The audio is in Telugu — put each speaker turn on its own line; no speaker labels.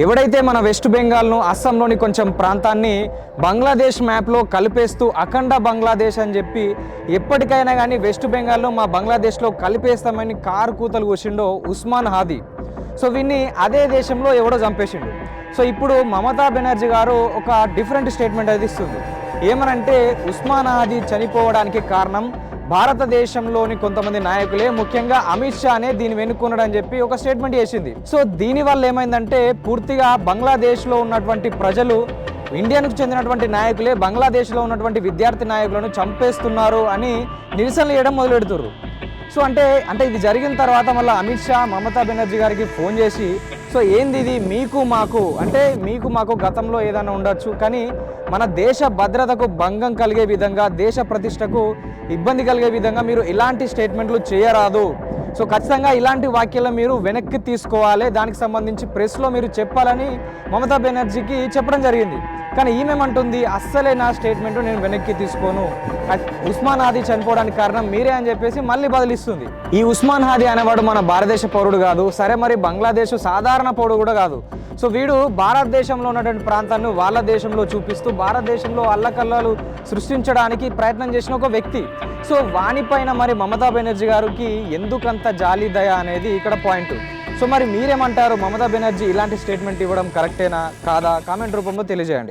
ఎవడైతే మన వెస్ట్ బెంగాల్ను అస్సాంలోని కొంచెం ప్రాంతాన్ని బంగ్లాదేశ్ మ్యాప్లో కలిపేస్తూ అఖండ బంగ్లాదేశ్ అని చెప్పి ఎప్పటికైనా కానీ వెస్ట్ బెంగాల్లో మా బంగ్లాదేశ్లో కలిపేస్తామని కారు కూతలు కూర్చుండో ఉస్మాన్ హాదీ. సో వీన్ని అదే దేశంలో ఎవడో చంపేసిండు. సో ఇప్పుడు మమతా బెనర్జీ గారు ఒక డిఫరెంట్ స్టేట్మెంట్ అది ఇస్తుంది. ఏమనంటే ఉస్మాన్ హాదీ చనిపోవడానికి కారణం భారతదేశంలోని కొంతమంది నాయకులే, ముఖ్యంగా అమిత్ షానే దీన్ని వెనుక్కున్నాడని చెప్పి ఒక స్టేట్మెంట్ చేసింది. సో దీనివల్ల ఏమైందంటే పూర్తిగా బంగ్లాదేశ్లో ఉన్నటువంటి ప్రజలు, ఇండియాకు చెందినటువంటి నాయకులే బంగ్లాదేశ్లో ఉన్నటువంటి విద్యార్థి నాయకులను చంపేస్తున్నారు అని నిరసనలు చేయడం మొదలు పెడుతున్నారు. సో అంటే ఇది జరిగిన తర్వాత మళ్ళీ అమిత్ షా మమతా బెనర్జీ గారికి ఫోన్ చేసి, సో ఏంది ఇది, మీకు మాకు గతంలో ఏదైనా ఉండొచ్చు, కానీ మన దేశ భద్రతకు భంగం కలిగే విధంగా, దేశ ప్రతిష్టకు ఇబ్బంది కలిగే విధంగా మీరు ఇలాంటి స్టేట్మెంట్లు చేయరాదు. సో ఖచ్చితంగా ఇలాంటి వాక్యాలను మీరు వెనక్కి తీసుకోవాలి, దానికి సంబంధించి ప్రెస్లో మీరు చెప్పాలని మమతా బెనర్జీకి చెప్పడం జరిగింది. కానీ ఈమెమంటుంది, అస్సలే నా స్టేట్మెంట్ నేను వెనక్కి తీసుకోను, ఉస్మాన్ హాదీ చనిపోవడానికి కారణం మీరే అని చెప్పేసి మళ్ళీ బదిలిస్తుంది. ఈ ఉస్మాన్ హాదీ అనేవాడు మన భారతదేశ పౌరుడు కాదు, సరే మరి బంగ్లాదేశ్ సాధారణ పౌరుడు కూడా కాదు. సో వీడు భారతదేశంలో ఉన్నటువంటి ప్రాంతాన్ని వాళ్ళ దేశంలో చూపిస్తూ భారతదేశంలో అల్లకల్లాలు సృష్టించడానికి ప్రయత్నం చేసిన ఒక వ్యక్తి. సో వానిపైన మరి మమతా బెనర్జీ గారికి ఎందుకంత జాలి దయ అనేది ఇక్కడ పాయింట్. సో మరి మీరేమంటారు, మమతా బెనర్జీ ఇలాంటి స్టేట్మెంట్ ఇవ్వడం కరెక్టేనా కాదా? కామెంట్ రూపంలో తెలియజేయండి.